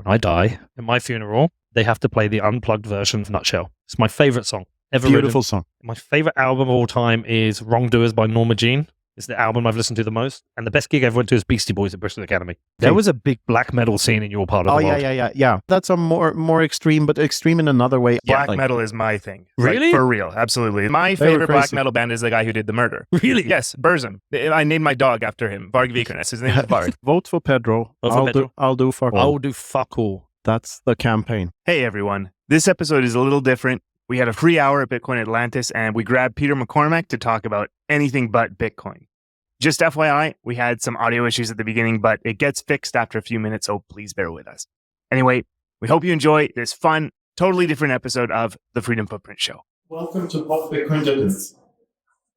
when I die, in my funeral, they have to play the unplugged version of Nutshell. It's my favorite song ever written. Beautiful song. My favorite album of all time is Wrongdoers by Norma Jean. It's the album I've listened to the most. And the best gig I ever went to is Beastie Boys at Bristol Academy. There was a big black metal scene in your part of the world. Yeah. That's a more extreme, but extreme in another way. Black metal is my thing. Really? Like, for real, absolutely. My favorite black metal band is the guy who did the murder. Really? Yes, Burzum. I named my dog after him. Varg Vikernes. His name is Varg. Vote for Pedro. I'll do fuck all. I'll do fuck all. That's the campaign. Hey, everyone. This episode is a little different. We had a free hour at Bitcoin Atlantis, and we grabbed Peter McCormack to talk about anything but Bitcoin. Just FYI, we had some audio issues at the beginning, but it gets fixed after a few minutes, so please bear with us. Anyway, we hope you enjoy this fun, totally different episode of the Freedom Footprint Show. Welcome to What Bitcoin Atlantis.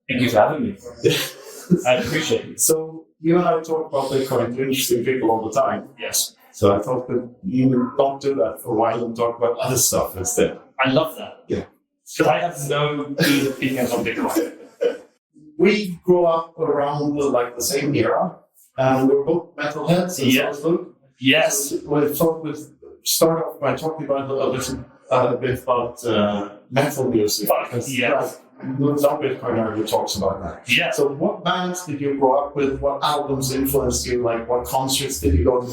Thank you for having me. I appreciate it. So, you and I talk about Bitcoin to interesting people all the time. Yes. So I thought that you would not do that for a while and talk about other stuff instead. I love that. Yeah. Because I have no good opinions on Bitcoin. We grew up around the same era, and we were both metalheads in Salzburg. Yes. So we thought we'd start off by talking about a bit about metal music. Yes. No Bitcoiner who talks about that. Yeah. So what bands did you grow up with? What albums influenced you? Like what concerts did you go to?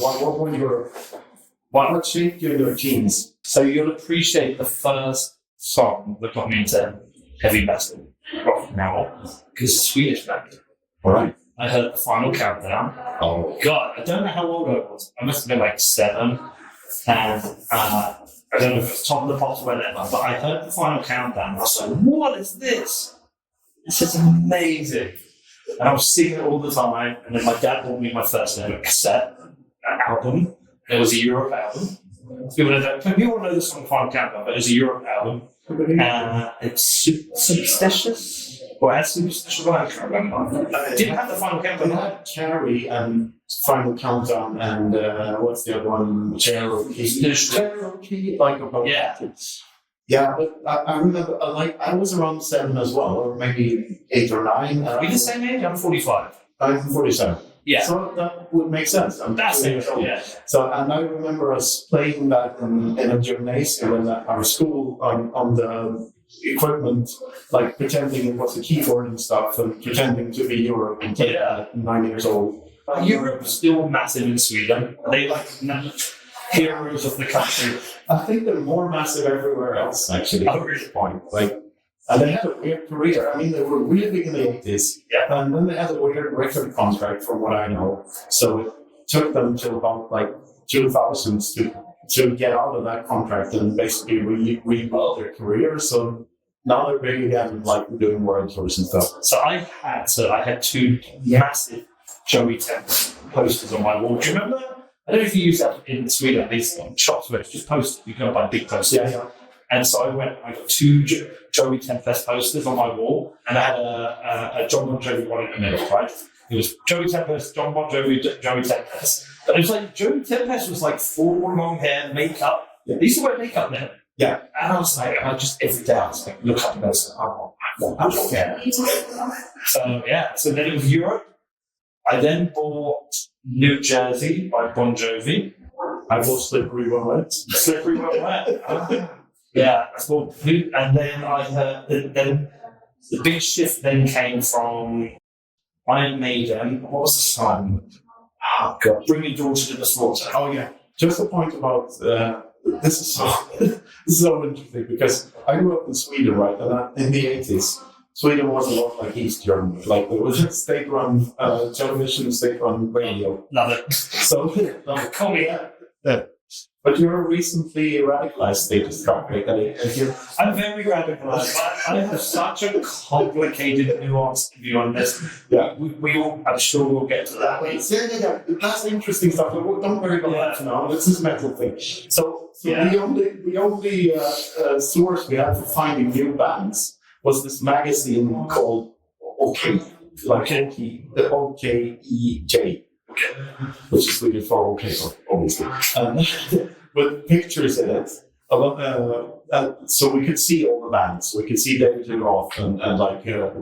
What shaped you in your teens? So you'll appreciate the first song that got me into heavy metal rock now, because it's a Swedish band. All right. I heard the Final Countdown. Oh. God, I don't know how old I was. I must have been like 7. And I don't know if it's Top of the Pops or whatever, but I heard the Final Countdown and I was like, what is this? This is amazing. And I was singing it all the time. And then my dad bought me my first ever cassette album. It was a Europe album. People all know the song Final Countdown, but it was a Europe album. It's superstitious. Or it had superstitious, I can't remember. It didn't have the Final Countdown. It had Carrie and Final Countdown and what's the other one? Cherokee. Yeah, but I remember, I was around 7 as well, or maybe 8 or 9. Are we the same age? I'm 45. I'm 47. Yeah. So that would make sense. That's it. Yeah. So, and I remember us playing that in a gymnasium in our school on the equipment, like pretending it was a keyboard and stuff, and pretending to be Europe and at 9 years old. Europe is still massive in Sweden. They heroes of the country. I think they're more massive everywhere else, actually. Oh, really? Point. And they had a weird career. I mean, they were really big in the 80s. Yeah. And then they had a weird record contract, from what I know. So it took them till about 2000s to get out of that contract and basically rebuild their career. So now they're big again, doing world tours and stuff. So I had 2 massive Joey Tempest posters on my wall. Do you remember? I don't know if you use that in Sweden, these shops where it's just posters. You can buy big posters. Yeah. And so I got 2 Joey Tempest posters on my wall, and I had a John Bon Jovi one in the middle, right? It was Joey Tempest, John Bon Jovi, Joey Tempest. But it was like, Joey Tempest was full long hair, makeup. Yeah. They used to wear makeup then. Yeah. And I was like, every day I was like, look up and I was like, I don't care. So then it was Europe. I then bought New Jersey by Bon Jovi. I bought Slippery When Wet. Slippery When Wet. Yeah, and then I heard then the big shift then came from Iron Maiden. What was the song? Oh God, Bring Your Daughter to the Slaughter. Oh yeah. Just a point about this is so interesting because I grew up in Sweden, right? And in the 80s, Sweden was a lot like East Germany. There was a state-run television, state-run radio. Love it. So call me. Yeah. But you're a recently radicalized status company. I'm very radicalized. I have such a complicated, nuanced view on this. Yeah. I'm sure we'll get to that. Yeah. That's interesting stuff. Don't worry about that for now. This is a metal thing. So the only source we had for finding new bands was this magazine called OK. The OKEJ. Which is Swedish for OK, obviously. With pictures in it. So we could see all the bands. We could see David Lee Roth and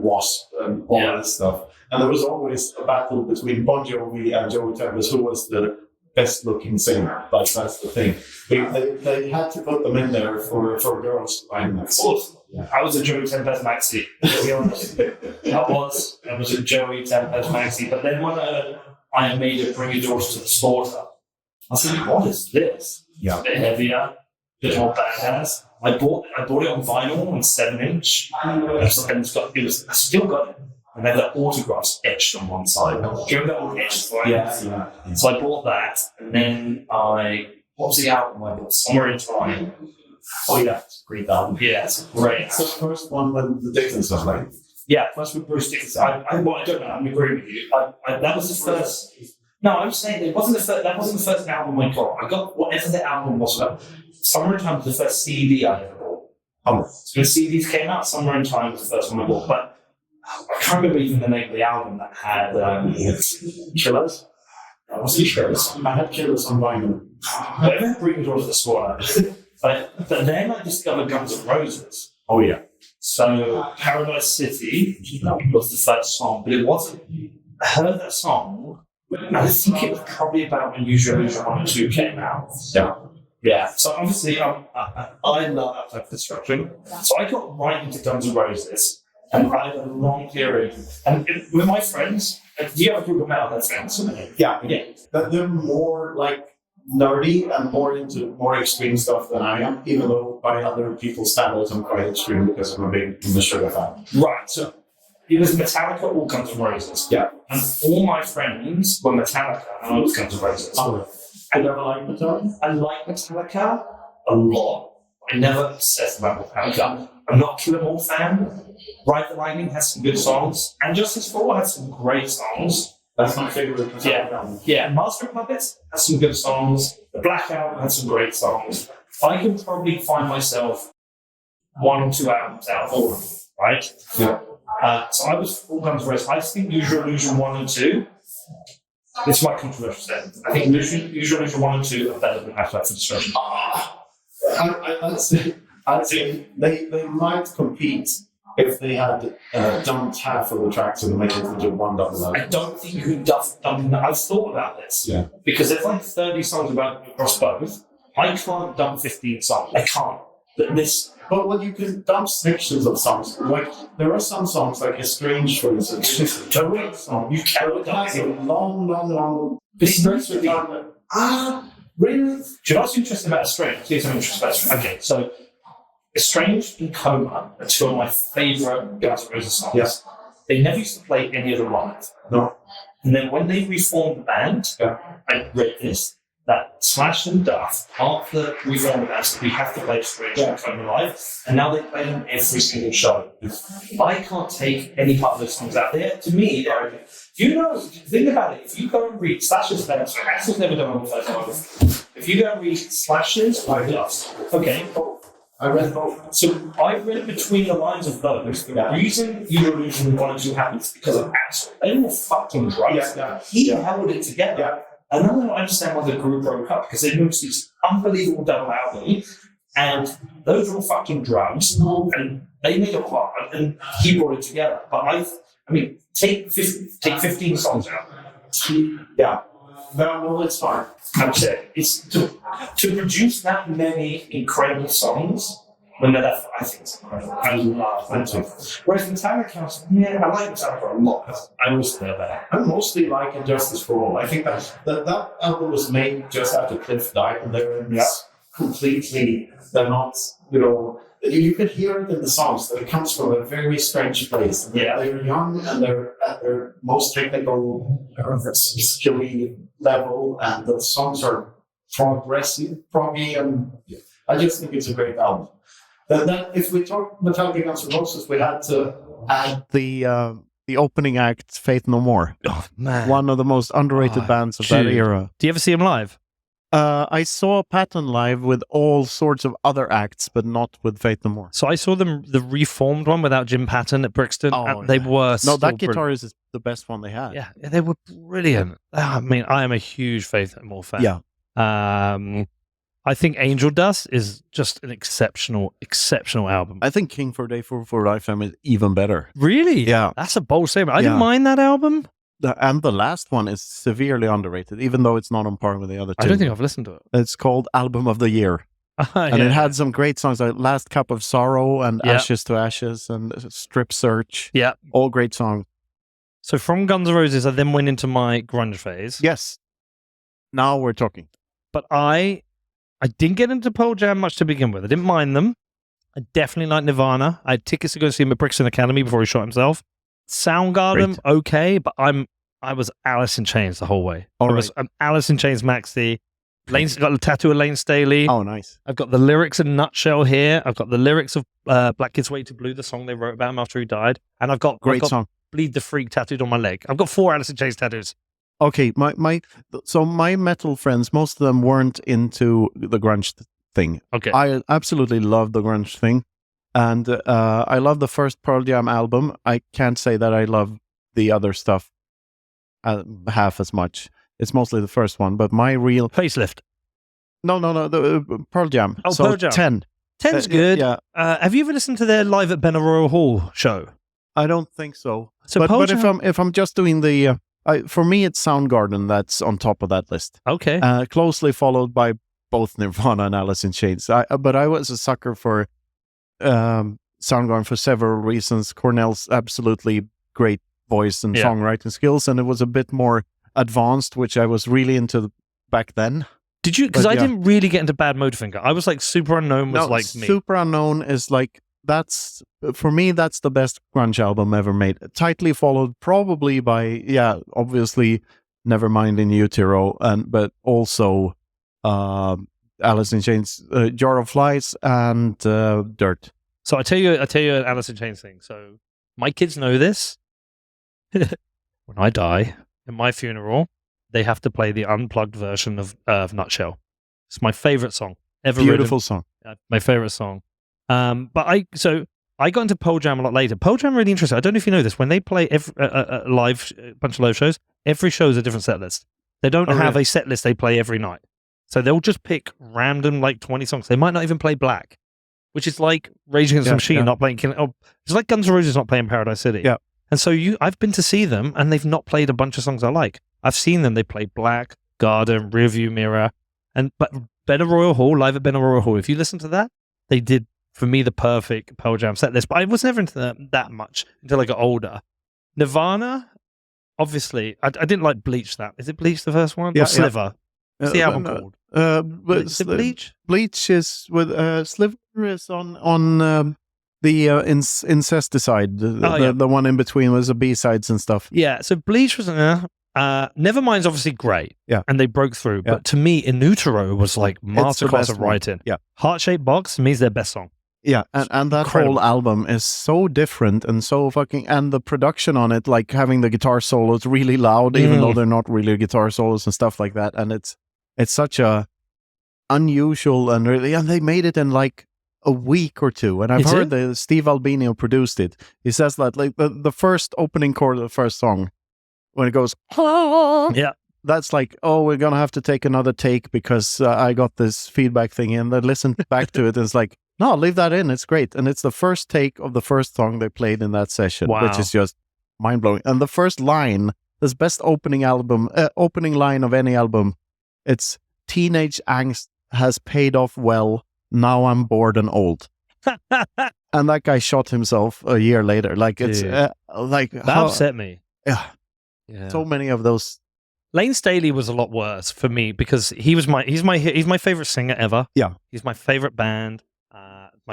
Wasp and all that stuff. And there was always a battle between Bon Jovi and Joey Tempest, who was the best looking singer. Like that's the thing. They had to put them in there for girls to find them. Yeah. I was a Joey Tempest Maxi, to be honest. I was a Joey Tempest Maxi. But then when I made it Bring Your Daughter to the Slaughter, I was like, what is this? Yeah. A bit heavier, a bit more badass. I bought it on vinyl on 7-inch. I still got it. And then the autographs etched on one side. Do you remember that all etched for it? Yeah. So I bought that, and then what was the album I bought? Somewhere in Time. Oh yeah, it's a great album. Yeah, it's great. It's the first one when the Dickens was like. Yeah, first with Bruce Dickinson. I don't know. I'm agreeing with you. That was the first. No, I'm saying it wasn't the first. That wasn't the first album I got. I got whatever the album was about. Somewhere in Time was the first CD I ever bought. So when CDs came out, Somewhere in Time was the first one I bought. But I can't remember even the name of the album that had Killers. Was it Killers? I had Killers on vinyl. Whatever brings on to the score. But then I discovered Guns N' Roses. Oh yeah. So Paradise City was the first song, but it wasn't. I heard that song, and I think it was probably about when Use Your Illusion 1 and 2 came out. Yeah. So obviously, I love that type of destruction. So I got right into Guns N' Roses. And I had a long period. And with my friends, do you have a group of metal friends? Yeah. They're more like nerdy and more into more extreme stuff than I am, even though by other people's standards I'm quite extreme because I'm a big Sugar fan. Right. So it was Metallica or Guns N' Roses. Yeah. And all my friends were Metallica and I was Guns N' Roses. Oh, I never liked Metallica. I like Metallica a lot. I never obsessed about Metallica. I'm not a Kill 'Em All fan. Ride the Lightning has some good songs, and Justice for All has some great songs. That's my favorite Metallica album. Yeah. Master of Puppets has some good songs. The Black Album has some great songs. I can probably find myself 1 or 2 albums out of all of them, right? Yeah. So I was full Guns N' Roses. I think Use Your Illusion 1 and 2. This is my controversial statement. I think Use Your Illusion 1 and 2 are better than Appetite for Destruction. I'd say they might compete if they had dumped half of the tracks and made it into one double album. I don't think you can dump. I've thought about this. Yeah. Because there's like 30 songs across both. I can't dump 15 songs. I can't. But when you can dump sections of songs, like there are some songs like Estranged, for instance, it's a great song. You can have a long. Estranged with really? Do you know what's interesting about Estranged? Here's something interesting about Estranged. Okay, so Estranged and Coma are 2 of my favourite Guns N' Roses songs. Yeah. They never used to play any of them live. No. And then when they reformed the band, I read this, that Slash and Duff, after we reformed the band, said we have to play Estranged and Coma live, and now they play them every single show. I can't take any part of those songs out there. To me, they're okay. Think about it. If you go and read Slash's band, so Axel's never done one of those songs. If you go and read Slash's or Duff's, okay, I read both. So I read between the lines of those. The reason Use Your Illusion 1 and 2 happened is because of Axel. They were fucking drugs. He held it together. Yeah. And now I don't understand why the group broke up, because they moved to this unbelievable double album, and those were all fucking drugs, and they made a plot, and he brought it together. But I mean, take 15 songs out. Yeah. No, it's fine. I'm saying it's to produce that many incredible songs. When they're that, I think it's incredible. I love that too. Whereas Metallica, I like Metallica a lot. I always feel that. I mostly like Injustice for All. I think that album was made just after Cliff died, and they're completely. They're not, you can hear it in the songs that it comes from a very strange place. They're young and they're at their most technical, skilly level, and the songs are progressive, proggy, and I just think it's a great album. Then if we talk Metallica Guns N' Roses, we had to add the opening act, Faith No More. Oh man, one of the most underrated bands of that era. Do you ever see him live? I saw Patton live with all sorts of other acts, but not with Faith No More. So I saw them, the reformed one without Jim Patton at Brixton. Oh, they were that guitar is the best one they had. Yeah, they were brilliant. I mean, I am a huge Faith No More fan. Yeah. I think Angel Dust is just an exceptional album. I think King for Day for Lifetime is even better. Really? Yeah. That's a bold statement. I didn't mind that album. and the last one is severely underrated, even though it's not on par with the other two. I don't think I've listened to it. It's called Album of the Year. And it had some great songs like Last Cup of Sorrow and Ashes to Ashes and Strip Search. Yeah. All great songs. So from Guns N' Roses, I then went into my grunge phase. Yes. Now we're talking. But I didn't get into Pearl Jam much to begin with. I didn't mind them. I definitely liked Nirvana. I had tickets to go see him at Brixton Academy before he shot himself. Soundgarden, okay, but I was Alice in Chains the whole way. I was an Alice in Chains maxi. Lane's got a tattoo of Lane Staley. Oh, nice. I've got the lyrics in a nutshell here. I've got the lyrics of Black Kids Way to Blue, the song they wrote about him after he died. And I've got song. Bleed the Freak tattooed on my leg. I've got 4 Alice in Chains tattoos. Okay, my metal friends, most of them weren't into the grunge thing. Okay. I absolutely love the grunge thing. And I love the first Pearl Jam album. I can't say that I love the other stuff half as much. It's mostly the first one, but my real... Facelift. No, the Pearl Jam. Oh, so Pearl Jam. 10. 10's good. Yeah. Have you ever listened to their Live at Benaroya Hall show? I don't think so. So but if I'm just doing the... for me, it's Soundgarden that's on top of that list. Okay. Closely followed by both Nirvana and Alice in Chains. But I was a sucker for Soundgarden for several reasons. Cornell's absolutely great voice and songwriting skills, and it was a bit more advanced, which I was really into back then. Did you? Because I didn't really get into Bad Motorfinger. I was like Super Unknown was like me. Super Unknown is like, for me, that's the best grunge album ever made. Tightly followed probably by, obviously, Nevermind in Utero, but also Alice in Chains, Jar of Flies, and Dirt. So I tell you an Alice in Chains thing. So my kids know this. When I die, in my funeral, they have to play the unplugged version of Nutshell. It's my favorite song ever. Beautiful song. My favorite song. But I got into Pearl Jam a lot later. Pearl Jam really interesting. I don't know if you know this. When they play a bunch of live shows, every show is a different set list. They don't have a set list they play every night. So they'll just pick random 20 songs. They might not even play Black, which is like Rage Against the Machine not playing Killing. Oh, it's like Guns N' Roses not playing Paradise City. Yeah. And so I've been to see them, and they've not played a bunch of songs I like. I've seen them. They play Black, Garden, Rearview Mirror, but Benaroya Hall, Live at Benaroya Hall. If you listen to that, they did, for me, the perfect Pearl Jam set list. But I was never into that much until I got older. Nirvana, obviously, I didn't like Bleach. Is it Bleach the first one? Yeah, or Sliver? What's the album called? Is it Bleach? Bleach is with Sliver is on the Incesticide. The one in between was the B-sides and stuff. Yeah, so Bleach was Nevermind's obviously great. Yeah. And they broke through. Yeah. But to me, In Utero was like masterclass of writing. Yeah. Heart-Shaped Box, to me, is their best song. Yeah, and that Incredible. whole album is so different and so fucking... And the production on it, like having the guitar solos really loud, even though they're not really guitar solos and stuff like that. And it's such a unusual and they made it in like a week or two. And I've heard that Steve Albini produced it. He says that like the first opening chord of the first song, when it goes, yeah, that's like, oh, we're gonna have to take another take because I got this feedback thing in. They listened back to it and it's like, no, leave that in. It's great. And it's the first take of the first song they played in that session, which is just mind blowing. And the first line, this best opening line of any album, it's teenage angst has paid off well. Now I'm bored and old. And that guy shot himself a year later. Like it's like that upset me. Yeah. So many of those. Lane Staley was a lot worse for me because he's my favorite singer ever. Yeah. He's my favorite band.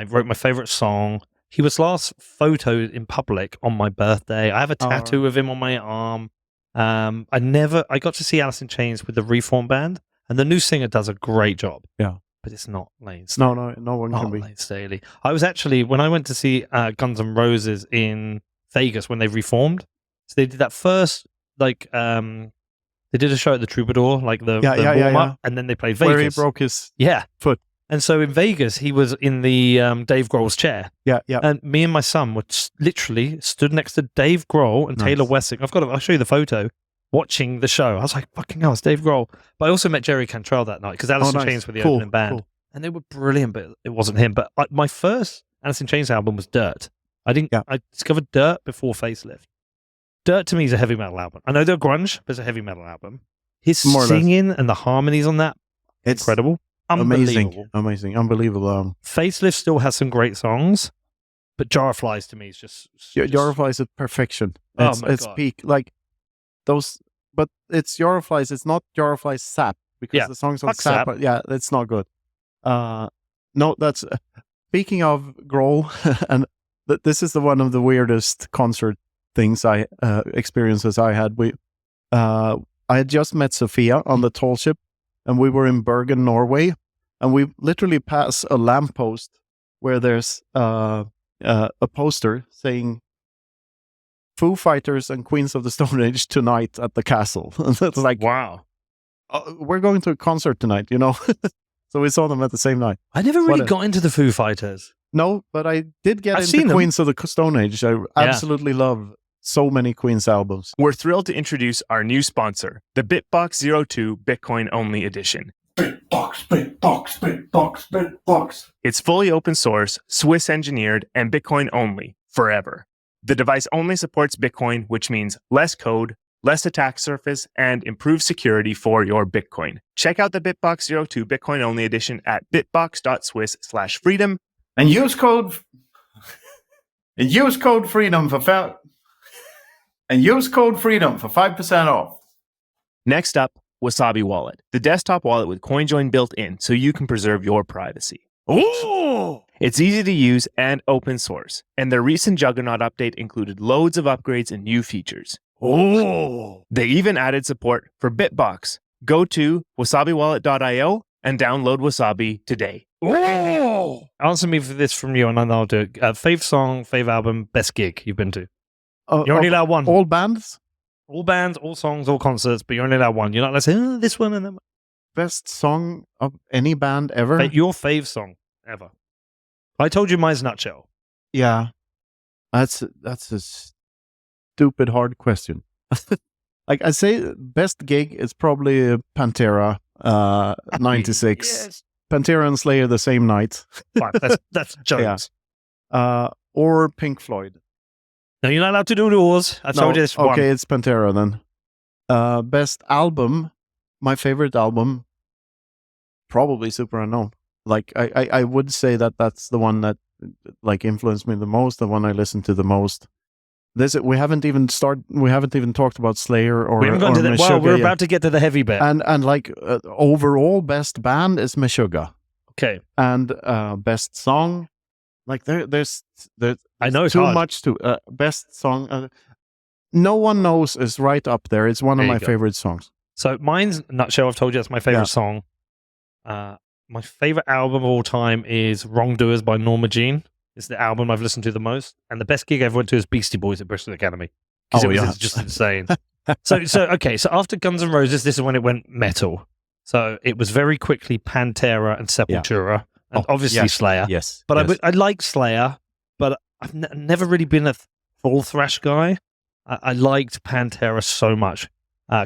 Wrote my favorite song. He was last photoed in public on my birthday. I have a tattoo of him on my arm. I got to see Alice in Chains with the Reform Band, and the new singer does a great job. Yeah. But it's not Lane Staley. No one can be. Lane Staley. I was actually, when I went to see Guns N' Roses in Vegas when they reformed, so they did that first, they did a show at the Troubadour, like the warm-up, and then they played Vegas. Where he broke his foot. And so in Vegas, he was in the Dave Grohl's chair. Yeah. And me and my son were literally stood next to Dave Grohl and Taylor Wessing. I'll show you the photo, watching the show. I was like, fucking hell, it's Dave Grohl. But I also met Jerry Cantrell that night because Alice in Chains were the opening band. Cool. And they were brilliant, but it wasn't him. But my first Alice in Chains album was Dirt. I discovered Dirt before Facelift. Dirt to me is a heavy metal album. I know they're grunge, but it's a heavy metal album. His More or less. singing and the harmonies on that, It's incredible. Unbelievable. Amazing, unbelievable. Facelift still has some great songs, but Jar of Flies to me is just Jar of Flies is perfection. Oh It's, my it's God. peak. Like those, but it's Jar of Flies. It's not Jar of Flies Sap because Yeah, the songs on fuck Sap. Sap. Yeah, it's not good. No, that's speaking of Grohl, and this is one of the weirdest concert things experiences I had. I had just met Sophia on the tall ship, and we were in Bergen, Norway, and we literally pass a lamppost where there's a poster saying Foo Fighters and Queens of the Stone Age tonight at the castle. And it's like, wow. We're going to a concert tonight, you know? So we saw them at the same night. I never really got into the Foo Fighters. No, but I did get I've into seen them. Queens of the Stone Age. I absolutely love so many Queens albums. We're thrilled to introduce our new sponsor, the Bitbox 02 Bitcoin Only Edition. Bitbox. It's fully open source, Swiss engineered, and Bitcoin only, forever. The device only supports Bitcoin, which means less code, less attack surface, and improved security for your Bitcoin. Check out the Bitbox 02 Bitcoin Only Edition at bitbox.swiss/freedom. And use code freedom for 5% off. Next up, Wasabi Wallet, the desktop wallet with CoinJoin built in so you can preserve your privacy. Oh! It's easy to use and open source, and their recent Juggernaut update included loads of upgrades and new features. Oh! They even added support for Bitbox. Go to wasabiwallet.io and download Wasabi today. Oh! Answer me for this from you, and then I'll do it. Fave song, fave album, best gig you've been to. You're only allowed one. All bands? All bands, all songs, all concerts, but you're only allowed one. You're not allowed to say, this one and then. Best song of any band ever? Your fave song ever. I told you mine's Nutshell. Yeah. That's a stupid hard question. Like I say, best gig is probably Pantera, 96. Yes. Pantera and Slayer the same night. Fine, that's jokes. Or Pink Floyd. No, you're not allowed to do yours. I told you this one. Okay, it's Pantera then. Best album, my favorite album, probably Super Unknown. Like I would say that's the one that like influenced me the most, the one I listened to the most. We haven't even talked about Slayer or We haven't gone to the, well, we're about to get to the heavy bit. And like overall best band is Meshuggah. Okay. And best song, like there's I know it's too hard. much to best song. No One Knows is right up there. It's one of my favorite songs. So mine's Nutshell. I've told you that's my favorite song. My favorite album of all time is Wrongdoers by Norma Jean. It's the album I've listened to the most. And the best gig I ever went to is Beastie Boys at Bristol Academy. Because it was just insane. So after Guns N' Roses, this is when it went metal. So it was very quickly Pantera and Sepultura. And obviously Slayer. Yes. But I like Slayer, but I've never really been a full thrash guy. I liked Pantera so much.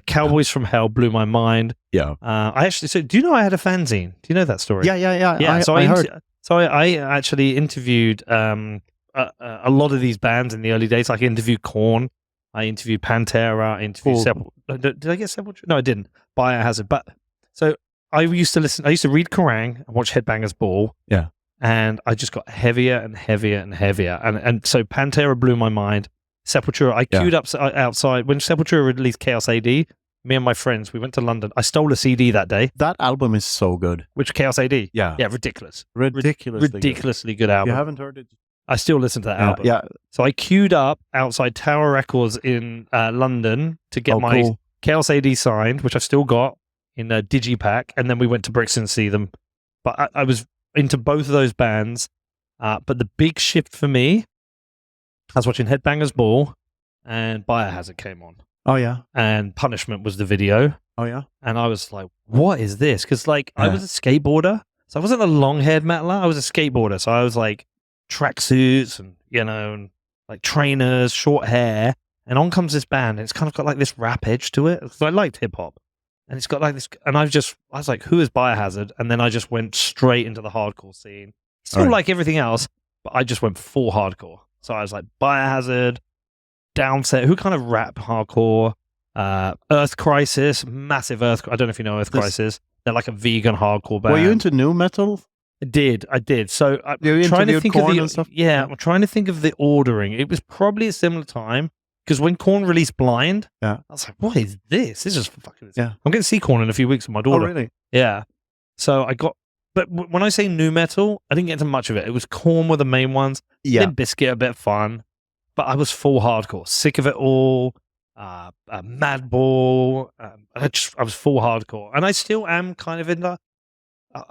Cowboys from Hell blew my mind. Yeah. I actually, so do you know I had a fanzine? Do you know that story? Yeah. I heard. So I actually interviewed a lot of these bands in the early days. Like I interviewed Korn, I interviewed Pantera, I interviewed Sepultura. Did I get Sepultura? No, I didn't. Biohazard. But so I used to read Kerrang and watch Headbangers Ball. Yeah. And I just got heavier and heavier and heavier. And so Pantera blew my mind. Sepultura, I queued up outside when Sepultura released Chaos AD. Me and my friends, we went to London. I stole a CD that day. That album is so good. Which Chaos AD? Yeah. Yeah, ridiculous. Ridiculously good album. You haven't heard it? I still listen to that album. Yeah. So I queued up outside Tower Records in London to get my Chaos AD signed, which I've still got in a digipack, and then we went to Brixton to see them. But I was into both of those bands. But the big shift for me, I was watching Headbangers Ball, and Biohazard came on. Oh, yeah. And Punishment was the video. Oh, yeah. And I was like, what is this? Because, like, I was a skateboarder. So I wasn't a long-haired metaler. I was a skateboarder. So I was like tracksuits and, and like trainers, short hair. And on comes this band. And it's kind of got like this rap edge to it. Because I liked hip-hop. And it's got like this. And I was like, who is Biohazard? And then I just went straight into the hardcore scene. Still like everything else, but I just went full hardcore. So I was like, Biohazard, Downset, who kind of rap hardcore. Earth Crisis, massive Earth. I don't know if you know Earth Crisis. They're like a vegan hardcore band. Were you into new metal? I did. So I'm you trying to think of Korn the and stuff? yeah. I'm trying to think of the ordering. It was probably a similar time because when Korn released Blind, yeah, I was like, what is this? This is fucking. Yeah, I'm going to see Korn in a few weeks with my daughter. Oh, really? Yeah. So I got, but when I say new metal, I didn't get into much of it. It was Korn were the main ones. Yeah. Limp Bizkit a bit of fun, but I was full hardcore, sick of it all. Madball. I was full hardcore, and I still am kind of in the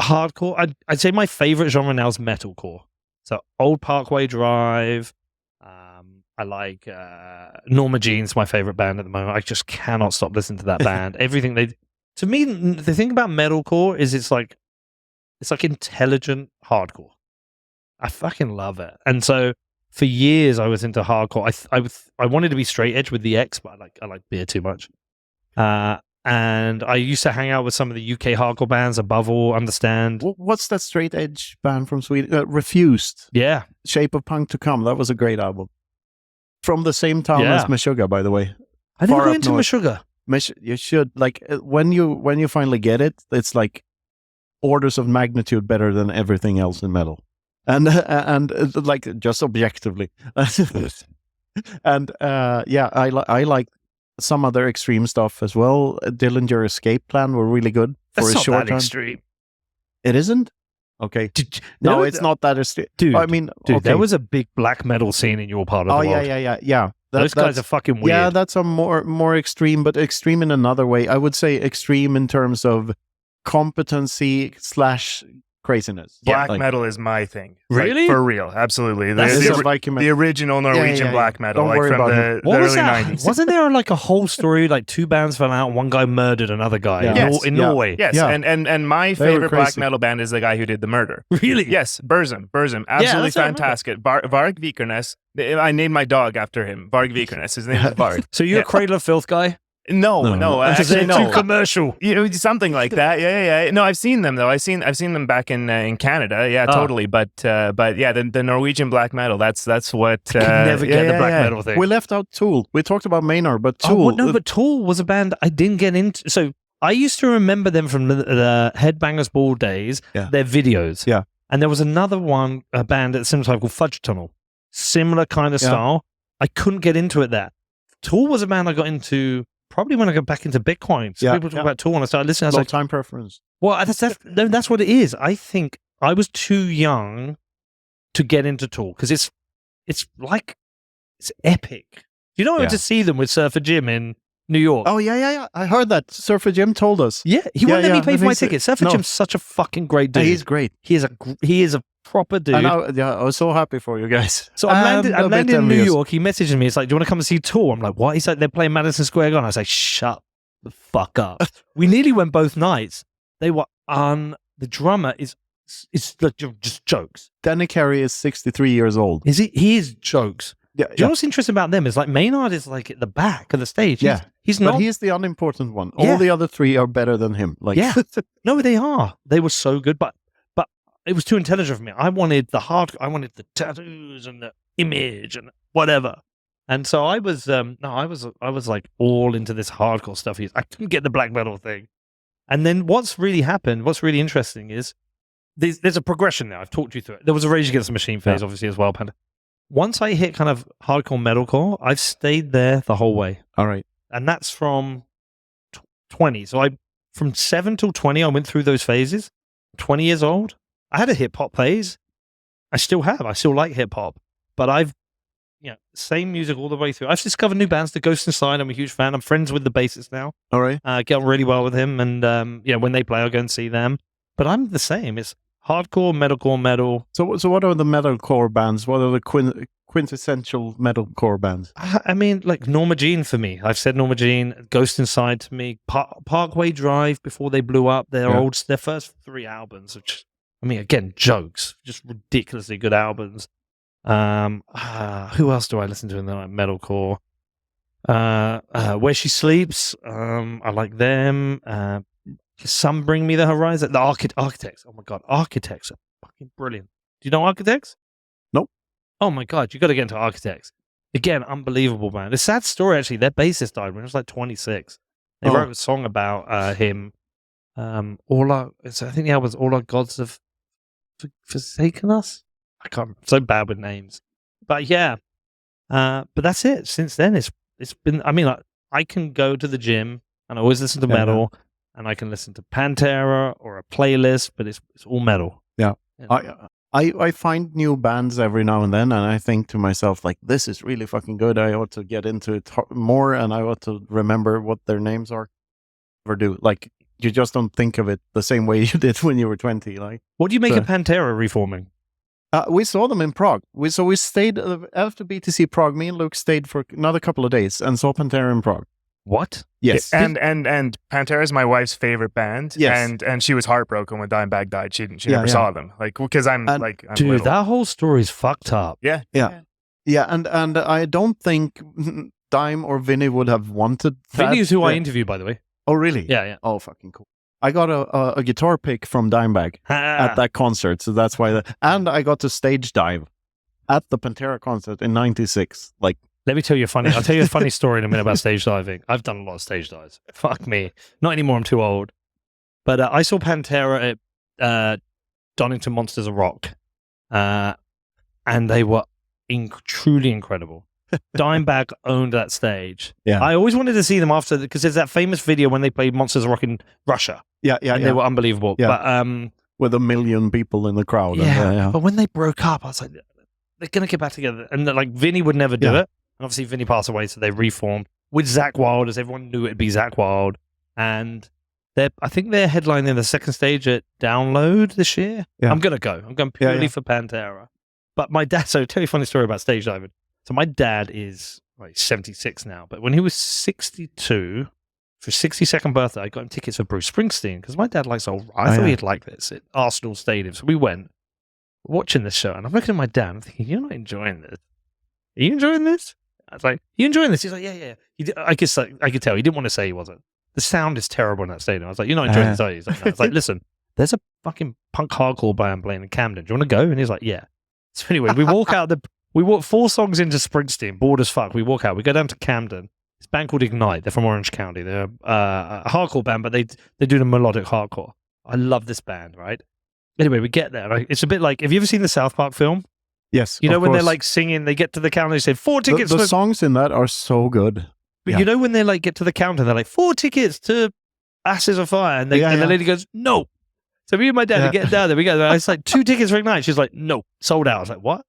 hardcore. I'd say my favorite genre now is metalcore. So Old Parkway Drive. I like Norma Jean's my favorite band at the moment. I just cannot stop listening to that band. Everything they, to me, the thing about metalcore is it's like intelligent hardcore. I fucking love it, and so. For years, I was into hardcore. I wanted to be straight edge with the X, but I like beer too much. And I used to hang out with some of the UK hardcore bands. Above all, Understand. What's that straight edge band from Sweden? Refused. Yeah, Shape of Punk to Come. That was a great album. From the same town as Meshuggah, by the way. I never got into Meshuggah. You should when you finally get it. It's like orders of magnitude better than everything else in metal. And like just objectively, and I like some other extreme stuff as well. Dillinger Escape Plan were really good for That's a not short that time. Extreme. It isn't. Okay, no, it's not that extreme. Dude, I mean, dude, okay. there was a big black metal scene in your part of the world. Yeah. Those guys are fucking weird. Yeah, that's a more extreme, but extreme in another way. I would say extreme in terms of competency / craziness. Black metal is my thing. Really? Like, for real. Absolutely. The original Norwegian black metal, Don't worry from about the What was early that? 90s. Wasn't there like a whole story, like two bands fell out, one guy murdered another guy in Norway? Yes, Yeah. and my They were favorite black crazy. metal band is the guy who did the murder. Really? Yes, Burzum. Absolutely that's what I remember. fantastic. Varg Vikernes. I named my dog after him. Varg Vikernes. His name is Varg. So you're a Cradle of Filth guy? No. Actually, Too no. commercial. Something like that. Yeah. No, I've seen them though. I've seen them back in Canada. Yeah, totally. But yeah, the Norwegian black metal. That's what. I could never get the black metal thing. We left out Tool. We talked about Maynard, but Tool. But Tool was a band I didn't get into. So I used to remember them from the Headbangers Ball days. Yeah. Their videos. Yeah. And there was another one, a band at the same time called Fudge Tunnel. Similar kind of style. I couldn't get into it there. Tool was a band I got into. Probably when I got back into Bitcoin. So people talk about Tool and I started listening. I was like, time preference. well, that's what it is. I think I was too young to get into Tool because it's epic. You know, I went to see them with Surfer Jim in New York. Oh, yeah. I heard that. Surfer Jim told us. Yeah, he wouldn't let me pay for my ticket. Surfer Jim's such a fucking great dude. He's great. He is a proper dude. I was so happy for you guys. So I landed in New York. He messaged me. It's like, do you want to come and see Tour? I'm like, what? He's like, they're playing Madison Square Garden. I was like, shut the fuck up. We nearly went both nights. They were the drummer is just jokes. Danny Carey is 63 years old. Is he? He is jokes. Yeah, Do you know what's interesting about them is like Maynard is like at the back of the stage. He's not. But he's the unimportant one. All the other three are better than him. Like, no, they are. They were so good, but it was too intelligent for me. I wanted the tattoos and the image and whatever. And so I was I was like all into this hardcore stuff. I couldn't get the black metal thing. And then what's really interesting is there's a progression now. I've talked you through it. There was a Rage Against the Machine phase, obviously, as well, Pantera. Once I hit kind of hardcore metalcore, I've stayed there the whole way. All right. And that's from 20. So from 7 till 20, I went through those phases. 20 years old. I had a hip hop phase. I still have. I still like hip hop. But I've, same music all the way through. I've discovered new bands. The Ghost Inside, I'm a huge fan. I'm friends with the bassist now. All right. Get on really well with him. And, when they play, I'll go and see them. But I'm the same. It's hardcore, metalcore, metal. So what are the metalcore bands? What are the quintessential metalcore bands? I mean, like Norma Jean for me. I've said Norma Jean, Ghost Inside to me, Parkway Drive before they blew up. Their first 3 albums, which, I mean, again, jokes, just ridiculously good albums. Who else do I listen to in the metalcore? Where She Sleeps. I like them. Some Bring Me the Horizon. The Architects. Oh my god, Architects are fucking brilliant. Do you know Architects? Nope. Oh my god, you got to get into Architects. Again, unbelievable, man. It's a sad story, actually. Their bassist died when he was like 26. They wrote a song about him. I think the album was All Our Gods Have Forsaken Us. I'm so bad with names. But yeah. But that's it. Since then, it's been, I mean, I can go to the gym and I always listen to metal, and I can listen to Pantera or a playlist, but it's all metal. Yeah. I find new bands every now and then, and I think to myself, like, this is really fucking good. I ought to get into it more, and I ought to remember what their names are. Never do. Like, you just don't think of it the same way you did when you were 20. Like, what do you make of Pantera reforming? We saw them in Prague. We stayed after BTC Prague. Me and Luke stayed for another couple of days and saw Pantera in Prague. What? Yes. And Pantera is my wife's favorite band. Yes. And she was heartbroken when Dimebag died. She never saw them. Like, because I'm dude, little. that whole story's fucked up. Yeah. And I don't think Dime or Vinny would have wanted that. Vinny is who I interviewed, by the way. Oh, really? Yeah. Oh, fucking cool. I got a guitar pick from Dimebag at that concert, so that's why. And I got to stage dive at the Pantera concert in '96. Like, let me tell you I'll tell you a funny story in a minute about stage diving. I've done a lot of stage dives. Fuck me. Not anymore, I'm too old. But I saw Pantera at Donington Monsters of Rock. And they were truly incredible. Dimebag owned that stage. Yeah. I always wanted to see them after, because there's that famous video when they played Monsters of Rock in Russia. Yeah. They were unbelievable. Yeah. But with 1 million people in the crowd. Yeah. But when they broke up, I was like, they're going to get back together. And like, Vinny would never do it. And obviously Vinny passed away, so they reformed with Zakk Wylde, as everyone knew it'd be Zakk Wylde. And I think they're headlining the second stage at Download this year. Yeah. I'm going to go. I'm going purely for Pantera. But my dad, so I'll tell you a funny story about stage diving. So my dad is 76 now, but when he was 62, for his 62nd birthday, I got him tickets for Bruce Springsteen, because my dad likes old rock. I thought he'd like this at Arsenal Stadium. So we went, watching this show, and I'm looking at my dad, and I'm thinking, you're not enjoying this. Are you enjoying this? I was like, are you enjoying this? He's like, yeah. I guess I could tell. He didn't want to say he wasn't. The sound is terrible in that stadium. I was like, you're not enjoying this, are you? He's like, no. I was like, listen, there's a fucking punk hardcore band playing in Camden. Do you want to go? And he's like, yeah. So anyway, we walk 4 songs into Springsteen, bored as fuck. We walk out. We go down to Camden. It's a band called Ignite. They're from Orange County. They're a hardcore band, but they do the melodic hardcore. I love this band, right? Anyway, we get there. Right? It's a bit like, have you ever seen the South Park film? Yes. You know when they're like singing, they get to the counter, they say 4 tickets. The songs in that are so good. But you know when they like get to the counter, they're like 4 tickets to Ashes of Fire, and the lady goes, no. So me and my dad are getting down there. We go there. It's like 2 tickets for Ignite. She's like, no, sold out. I was like, what?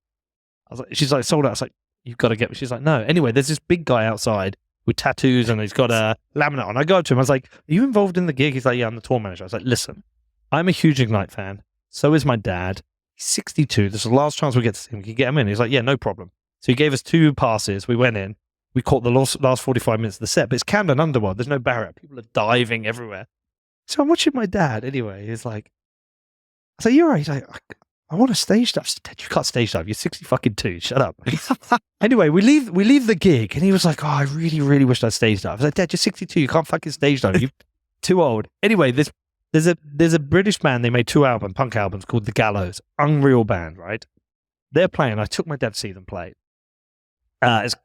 She's like, sold out. I was like, you've got to get me. She's like, no. Anyway, there's this big guy outside with tattoos, and he's got a laminate on. I go up to him. I was like, are you involved in the gig? He's like, yeah, I'm the tour manager. I was like, listen, I'm a huge Ignite fan. So is my dad. He's 62. This is the last chance we get to see him. We can get him in. He's like, yeah, no problem. So he gave us 2 passes. We went in. We caught the last 45 minutes of the set, but it's Camden Underworld. There's no barrier. People are diving everywhere. So I'm watching my dad. Anyway, he's like, I said, you're right. He's like, I want to stage dive. I said, Dad, you can't stage dive. You're 60 fucking 2. Shut up. Anyway, we leave the gig, and he was like, oh, I really, really wish I'd stage dive. I was like, Dad, you're 62. You can't fucking stage dive. You're too old. Anyway, there's a British band. They made 2 punk albums called The Gallows. Unreal band, right? They're playing. I took my dad to see them play. It's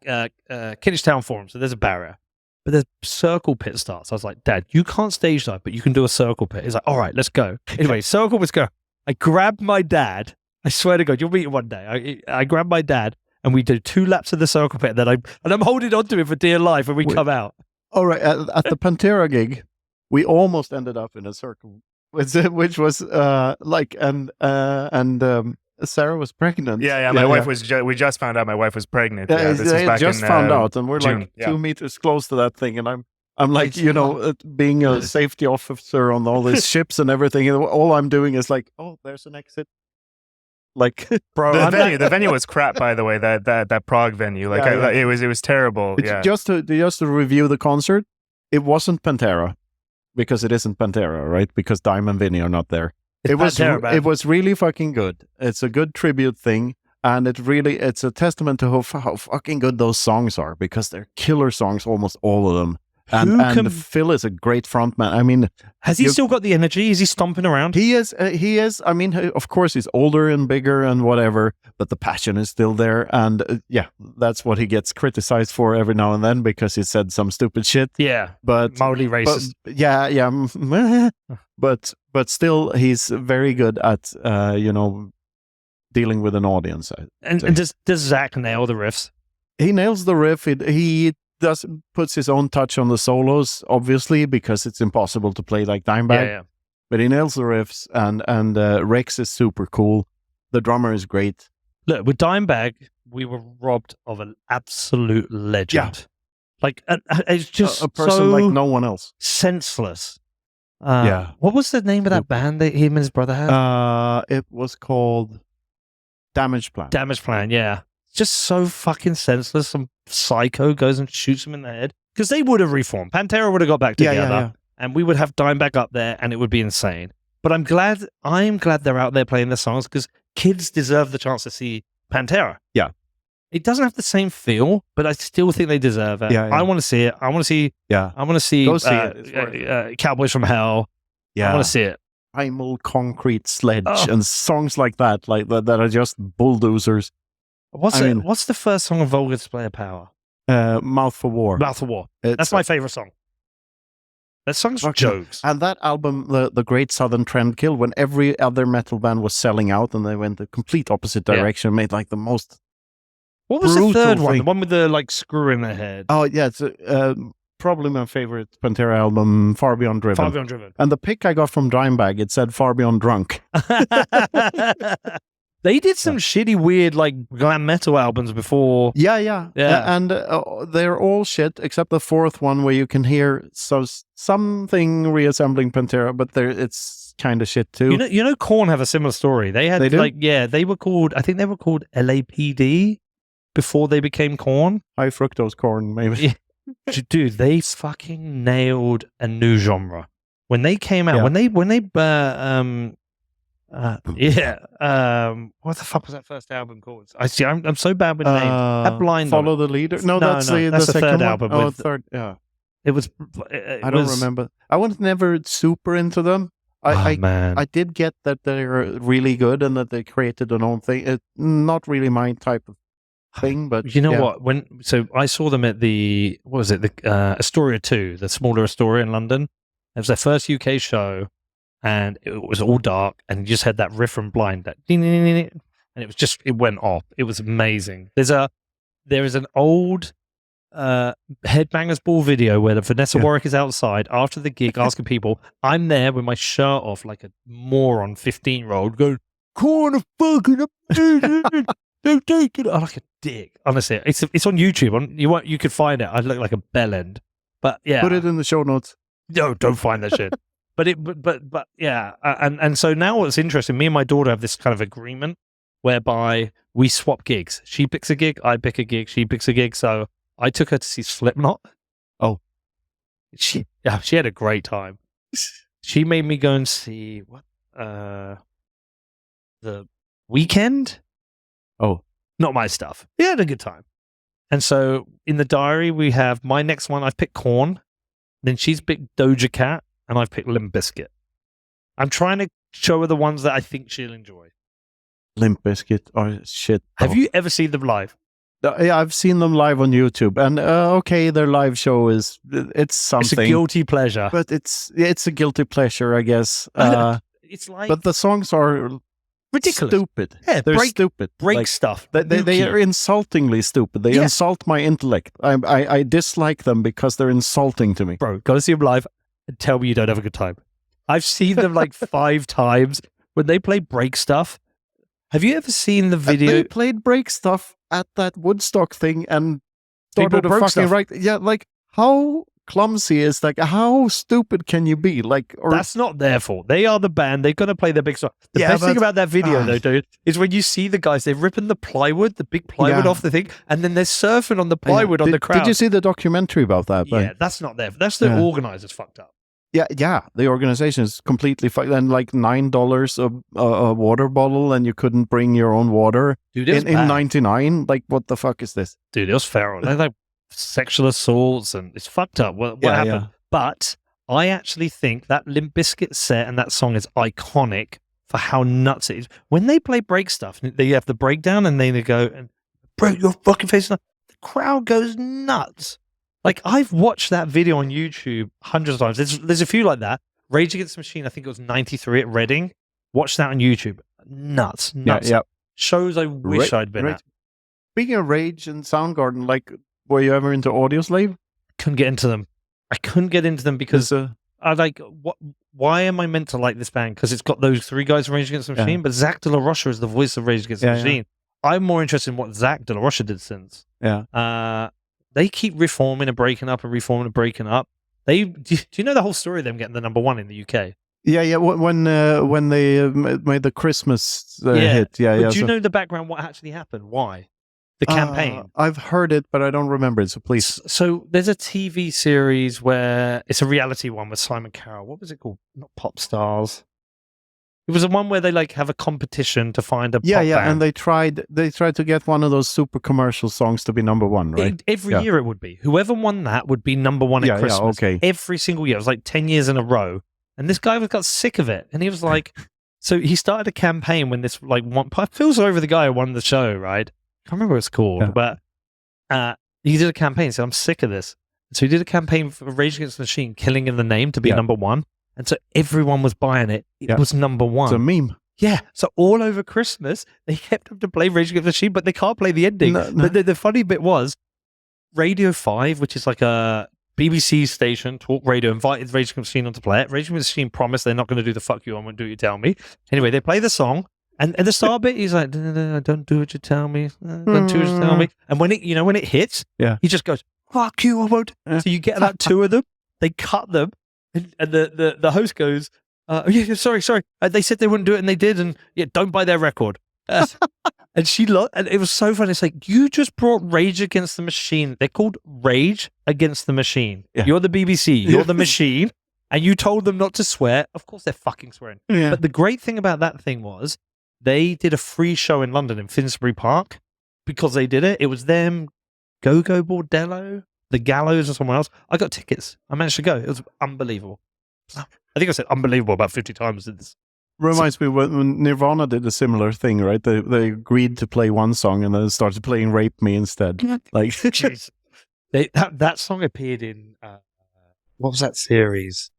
Kentish Town Forum, so there's a barrier. But there's circle pit starts. I was like, Dad, you can't stage dive, but you can do a circle pit. He's like, all right, let's go. Anyway, circle pit's go. I grabbed my dad. I swear to God, you'll meet him one day. I grabbed my dad, and we did 2 laps of the circle pit. And I'm holding on to him for dear life when we come out. All right, at the Pantera gig, we almost ended up in a circle, which was Sarah was pregnant. Yeah. My wife was. We just found out my wife was pregnant. Yeah, this was back just in, found out, and we're June. like 2 meters close to that thing, and I'm like, being a safety officer on all these ships and everything, and all I'm doing is like, oh, there's an exit. Like, bro, the venue was crap, by the way. That Prague venue, it was terrible. Just to review the concert, it wasn't Pantera, because it isn't Pantera, right? Because Dime and Vinny are not there. It was really fucking good. It's a good tribute thing, and it's a testament to how fucking good those songs are, because they're killer songs, almost all of them. And Phil is a great frontman. I mean, has he still got the energy? Is he stomping around? He is. I mean, of course, he's older and bigger and whatever, but the passion is still there. And that's what he gets criticized for every now and then because he said some stupid shit. Yeah, but mildly racist. But still, he's very good at dealing with an audience. And does Zach nail the riffs? He nails the riff. He puts his own touch on the solos, obviously, because it's impossible to play like Dimebag. Yeah. But he nails the riffs, and Rex is super cool. The drummer is great. Look, with Dimebag, we were robbed of an absolute legend. Yeah. Like, it's just a person so like no one else. Senseless. What was the name of that band that him and his brother had? It was called Damage Plan. Damage Plan, yeah. Just so fucking senseless. Some psycho goes and shoots him in the head. Because they would have reformed. Pantera would have got back together. And we would have Dimebag up there and it would be insane. But I'm glad they're out there playing their songs because kids deserve the chance to see Pantera. Yeah. It doesn't have the same feel, but I still think they deserve it. I want to see it. I want to see Go see it. Cowboys from Hell. Yeah. I want to see it. Primal Concrete Sledge and songs like that that are just bulldozers. What's the first song of Vulgar Display of Power? Mouth for War. Mouth for War. That's my favorite song. That song's jokes. And that album, the Great Southern Trendkill, when every other metal band was selling out and they went the complete opposite direction, made like the most. What was the third one? The one with the like screw in the head. Oh yeah, it's probably my favorite Pantera album, Far Beyond Driven. Far Beyond Driven. And the pic I got from Dimebag, it said Far Beyond Drunk. They did some shitty, weird, like glam metal albums before. Yeah. And they're all shit except the fourth one where you can hear something reassembling Pantera, but it's kind of shit too. You know, Korn have a similar story. They had they were called. I think they were called LAPD before they became Korn. High fructose corn, maybe. Yeah. Dude, they fucking nailed a new genre when they came out. Yeah. When they what the fuck was that first album called? I'm so bad with names. That Blind Follow the Leader. No, that's the second third one. album. Oh, third. Yeah, it was. I don't remember. I was never super into them. Man. I did get that they're really good and that they created their own thing. It's not really my type of thing, but you know what? So I saw them at the Astoria 2, the smaller Astoria in London. It was their first UK show. And it was all dark, and you just had that riff from Blind, that ding, ding, ding, ding, and it went off. It was amazing. There is an old Headbangers Ball video where Vanessa Warwick is outside after the gig asking people. I'm there with my shirt off like a moron 15-year-old going, "Corner fucking up, don't take it." I'm like a dick. Honestly, it's on YouTube. You could find it. I look like a bellend, but yeah, put it in the show notes. No, don't find that shit. But yeah, and so now what's interesting, me and my daughter have this kind of agreement whereby we swap gigs. She picks a gig, I pick a gig, she picks a gig. So I took her to see Slipknot. Oh, she had a great time. She made me go and see The Weeknd. Oh, not my stuff. We had a good time. And so in the diary we have my next one. I've picked Korn, then she's picked Doja Cat. And I've picked Limp Bizkit. I'm trying to show her the ones that I think she'll enjoy. Limp Bizkit? Oh, shit. Have you ever seen them live? Yeah, I've seen them live on YouTube. And their live show it's something. It's a guilty pleasure. But it's a guilty pleasure, I guess. It's like... But the songs are ridiculous. Stupid. Yeah, they're stupid. Break stuff. They are insultingly stupid. They insult my intellect. I dislike them because they're insulting to me. Bro, go to see them live. And tell me you don't have a good time. I've seen them like 5 times when they play break stuff. Have you ever seen the video? They played break stuff at that Woodstock thing and started a fucking stuff. right. Yeah, like how clumsy is like how stupid can you be? Like, or that's not their fault. They are the band. They're gonna play their big stuff. The best thing about that video, though, dude, is when you see the guys. They're ripping the plywood, the big plywood off the thing, and then they're surfing on the plywood on the crowd. Did you see the documentary about that? Yeah, that's not their. That's the organizers fucked up. Yeah. The organization is completely fucked. And like $9 a water bottle, and you couldn't bring your own water. Dude, in 99. Like, what the fuck is this? Dude, it was feral. They're like sexual assaults, and it's fucked up. What happened? Yeah. But I actually think that Limp Bizkit set and that song is iconic for how nuts it is. When they play break stuff, they have the breakdown and then they go and break your fucking face. The crowd goes nuts. Like, I've watched that video on YouTube hundreds of times. There's a few like that. Rage Against the Machine, I think it was 93 at Reading. Watch that on YouTube. Nuts. Yeah. Shows I wish I'd been at. Speaking of Rage and Soundgarden, like, were you ever into Audioslave? Couldn't get into them. I couldn't get into them because I like, why am I meant to like this band? Because it's got those three guys from Rage Against the Machine, but Zach De La Rocha is the voice of Rage Against the Machine. I'm more interested in what Zach De La Rocha did since. Yeah. They keep reforming and breaking up and reforming and breaking up. Do you know the whole story of them getting the number one in the UK? Yeah. When they made the Christmas hit. Yeah. But do you know the background? What actually happened? Why? The campaign. I've heard it, but I don't remember it. So please. So there's a TV series where it's a reality one with Simon Cowell. What was it called? Not Pop Stars. It was the one where they like have a competition to find a pop band. And they tried to get one of those super commercial songs to be number one, right? Every year it would be. Whoever won that would be number one at Christmas. Okay. Every single year. It was like 10 years in a row. And this guy got sick of it. And he was like, so he started a campaign when this like one, I feel sorry for the guy who won the show, right? I can't remember what it's called, but he did a campaign. He said, I'm sick of this. So he did a campaign for Rage Against the Machine, killing in the name to be number one. And so everyone was buying it. It was number one. It's a meme. Yeah. So all over Christmas, they kept up to play Rage Against the Machine, but they can't play the ending. No. But the funny bit was, Radio 5, which is like a BBC station, talk radio, invited Rage Against the Machine on to play it. Rage Against the Machine promised they're not going to do the fuck you, I won't do what you tell me. Anyway, they play the song. And at the start bit, he's like, don't do what you tell me. Don't do what you tell me. And when it hits, he just goes, fuck you, I won't. So you get about two of them. They cut them. And the host goes, sorry. They said they wouldn't do it, and they did. And don't buy their record. And and it was so funny. It's like, you just brought Rage Against the Machine. They're called Rage Against the Machine. Yeah. You're the BBC. You're the machine. And you told them not to swear. Of course, they're fucking swearing. Yeah. But the great thing about that thing was, they did a free show in London in Finsbury Park because they did it. It was them, Go-Go Bordello, The Gallows, and someone else. I got tickets. I managed to go. It was unbelievable. I think I said unbelievable about 50 times in this. Reminds me when Nirvana did a similar thing, right? They agreed to play one song and then started playing "Rape Me" instead. Like, that song appeared in what was that series?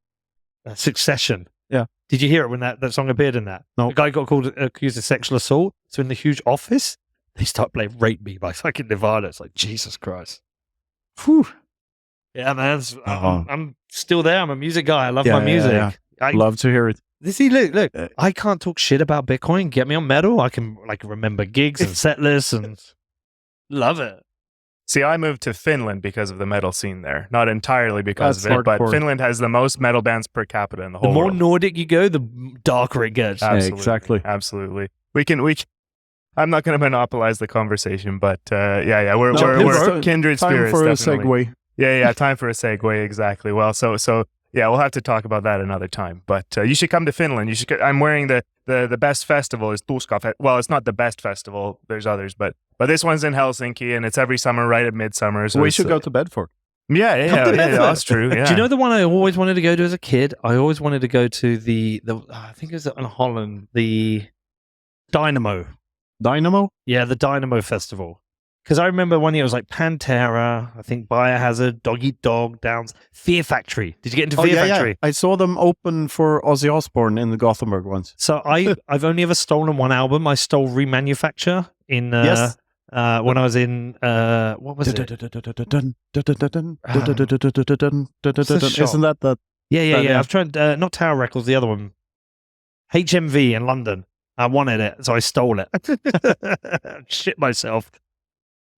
Succession. Yeah. Did you hear it when that song appeared in that? No. The guy got accused of sexual assault. So in the huge office, they start playing "Rape Me" by fucking Nirvana. It's like, Jesus Christ. Whew. Yeah, man. I'm still there. I'm a music guy. I love my music. Yeah. I love to hear it. Look, I can't talk shit about Bitcoin. Get me on metal. I can remember gigs and set lists and love it. See, I moved to Finland because of the metal scene there. Not entirely because of it, but Finland has the most metal bands per capita in the whole world. The more Nordic you go, the darker it gets. Absolutely. Yeah, exactly. Absolutely. We can. I'm not going to monopolize the conversation, but we're kindred spirits. Time for definitely. a segue. Yeah, time for a segue. Exactly. Well, so yeah, we'll have to talk about that another time. But you should come to Finland. You should. I'm wearing the best festival is Tuska. Well, it's not the best festival. There's others, but this one's in Helsinki, and it's every summer right at midsummer. So we should go to Bedford. Yeah, that's true. Yeah. Do you know the one I always wanted to go to as a kid? I always wanted to go to the I think it was in Holland, the Dynamo. Dynamo? Yeah, the Dynamo Festival. Because I remember one year it was like Pantera, I think Biohazard, Dog Eat Dog, Downs, Fear Factory. Did you get into Fear Factory? Yeah. I saw them open for Ozzy Osbourne in the Gothenburg once. So I've only ever stolen one album. I stole Remanufacture in when I was in what was it? Isn't that the? Yeah. I've tried not Tower Records, the other one, HMV in London. I wanted it, so I stole it. Shit myself.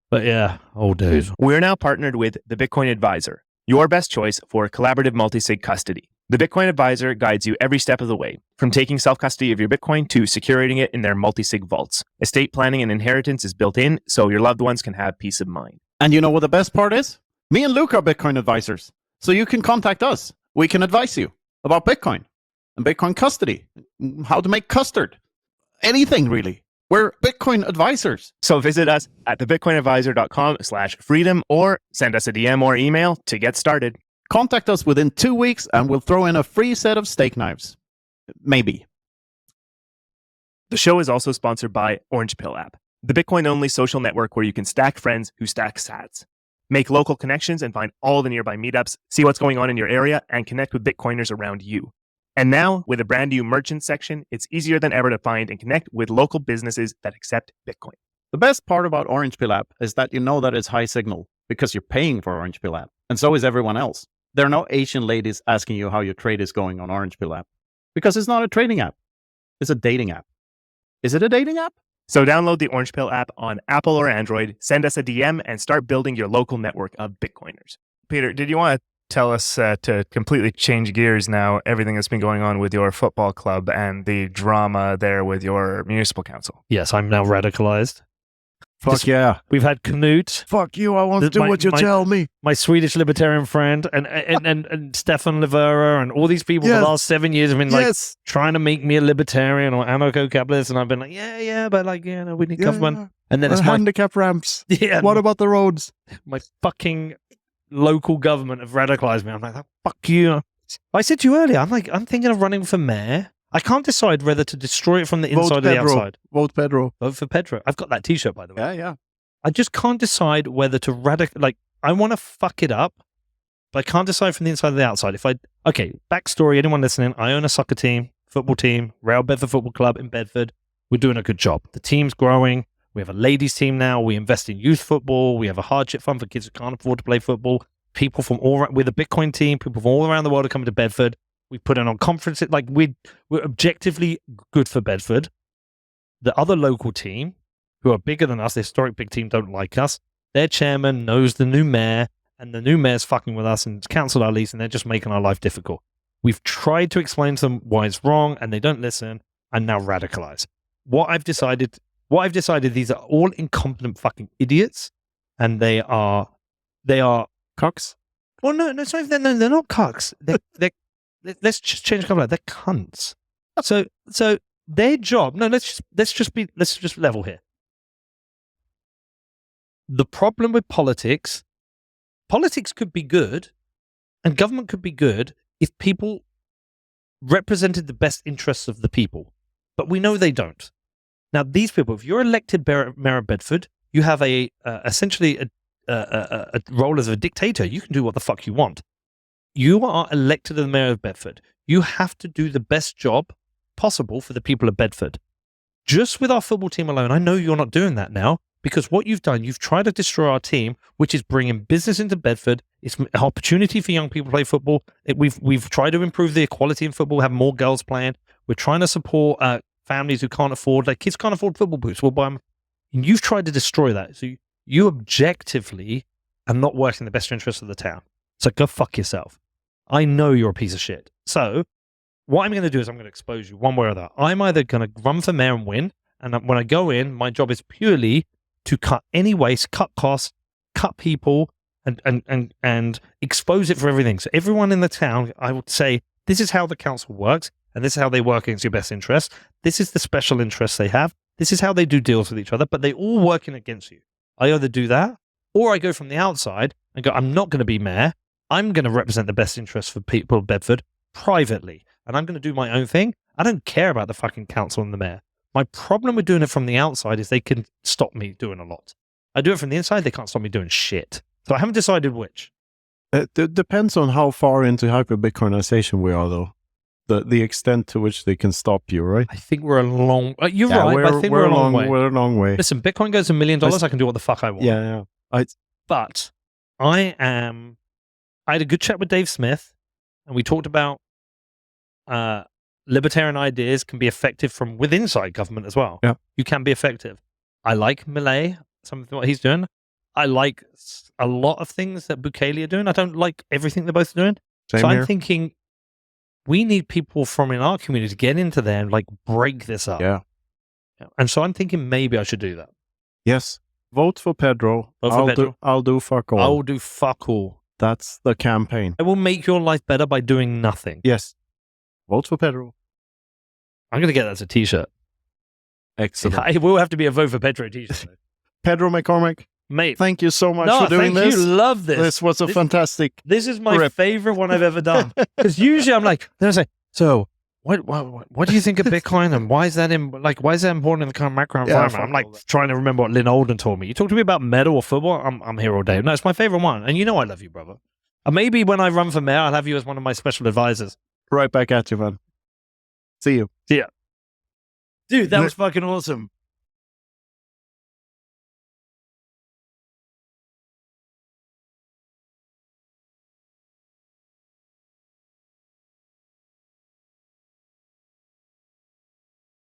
But yeah, oh dude. We're now partnered with the Bitcoin Advisor, your best choice for collaborative multi-sig custody. The Bitcoin Advisor guides you every step of the way, from taking self-custody of your Bitcoin to securing it in their multi-sig vaults. Estate planning and inheritance is built in, so your loved ones can have peace of mind. And you know what the best part is? Me and Luke are Bitcoin advisors. So you can contact us. We can advise you about Bitcoin and Bitcoin custody, how to make custard, anything really. We're Bitcoin advisors. So visit us at thebitcoinadvisor.com/freedom or send us a DM or email to get started. Contact us within 2 weeks and we'll throw in a free set of steak knives. Maybe. The show is also sponsored by Orange Pill app, the Bitcoin-only social network where you can stack friends who stack sats. Make local connections and find all the nearby meetups, see what's going on in your area, and connect with Bitcoiners around you. And now, with a brand new merchant section, it's easier than ever to find and connect with local businesses that accept Bitcoin. The best part about Orange Pill app is that you know that it's high signal because you're paying for Orange Pill app, and so is everyone else. There are no Asian ladies asking you how your trade is going on Orange Pill app because it's not a trading app. It's a dating app. Is it a dating app? So download the Orange Pill app on Apple or Android, send us a DM, and start building your local network of Bitcoiners. Peter, did you want to tell us to completely change gears now, everything that's been going on with your football club and the drama there with your municipal council? Yes, I'm now radicalized. Fuck yeah. We've had Knut. Fuck you, I want to do what you tell me. My Swedish libertarian friend and Stefan Livera and all these people for the last 7 years have been like trying to make me a libertarian or anarcho-capitalist, and I've been like, but like, we need government. And then it's handicap ramps. Yeah. What about the roads? My fucking local government have radicalized me. I'm like, fuck you. I said to you earlier, I'm thinking of running for mayor. I can't decide whether to destroy it from the inside or the outside. Vote Pedro. Vote for Pedro. I've got that t-shirt, by the way. Yeah. I just can't decide whether to I want to fuck it up, but I can't decide from the inside or the outside. Backstory, anyone listening, I own a soccer team, football team, Real Bedford Football Club in Bedford. We're doing a good job. The team's growing. We have a ladies team now. We invest in youth football. We have a hardship fund for kids who can't afford to play football. People from we're the Bitcoin team. People from all around the world are coming to Bedford. We put in on conferences. Like we're objectively good for Bedford. The other local team, who are bigger than us, the historic big team, don't like us. Their chairman knows the new mayor, and the new mayor's fucking with us and cancelled our lease, and they're just making our life difficult. We've tried to explain to them why it's wrong, and they don't listen. And now radicalize. What I've decided, these are all incompetent fucking idiots, and they are Cucks? Well, no, it's not even, they're not cucks. Let's just change a couple of they're cunts. So their job. No, let's just level here. The problem with politics could be good, and government could be good if people represented the best interests of the people. But we know they don't. Now, these people, if you're elected mayor of Bedford, you have essentially a role as a dictator. You can do what the fuck you want. You are elected as the mayor of Bedford. You have to do the best job possible for the people of Bedford. Just with our football team alone, I know you're not doing that now, because what you've done, you've tried to destroy our team, which is bringing business into Bedford. It's an opportunity for young people to play football. We've tried to improve the equality in football, have more girls playing. We're trying to support families who can't afford, like kids can't afford football boots. We'll buy them. And you've tried to destroy that. So you objectively are not working in the best interest of the town. So go fuck yourself. I know you're a piece of shit. So what I'm going to do is I'm going to expose you one way or the other. I'm either going to run for mayor and win, and when I go in, my job is purely to cut any waste, cut costs, cut people, and expose it for everything. So everyone in the town, I would say, this is how the council works, and this is how they work against your best interests. This is the special interests they have. This is how they do deals with each other, but they all working against you. I either do that, or I go from the outside and go, I'm not going to be mayor. I'm going to represent the best interests for people of Bedford privately, and I'm going to do my own thing. I don't care about the fucking council and the mayor. My problem with doing it from the outside is they can stop me doing a lot. I do it from the inside, they can't stop me doing shit. So I haven't decided which. It depends on how far into hyper-Bitcoinization we are, though. The extent to which they can stop you, right? I think we're a long... You're right, but I think we're a long way. We're a long way. Listen, Bitcoin goes $1 million, I can do what the fuck I want. Yeah. But I had a good chat with Dave Smith, and we talked about libertarian ideas can be effective from within inside government as well. Yeah. You can be effective. I like Millet, something what he's doing. I like a lot of things that Bukele are doing. I don't like everything they're both doing. Same here. I'm thinking we need people from in our community to get into there and like break this up. Yeah. And so I'm thinking maybe I should do that. Yes. Vote for Pedro. I'll do fuck all. I will do fuck all. That's the campaign. I will make your life better by doing nothing. Yes. Vote for Pedro. I'm going to get that as a t-shirt. Excellent. It will have to be a vote for Pedro t-shirt. Pedro McCormack, Mate, thank you so much for doing thank this. you. Love this. This was a fantastic. This is my rip. favorite one I've ever done. Because usually I'm like, then I say, so what do you think of Bitcoin and why is that important in the current macro environment? I'm like trying to remember what Lynn Olden told me. You talk to me about metal or football, I'm here all day. No, it's my favorite one. And you know I love you, brother. And maybe when I run for mayor, I'll have you as one of my special advisors. Right back at you, man. See you. See ya. Dude, that was fucking awesome.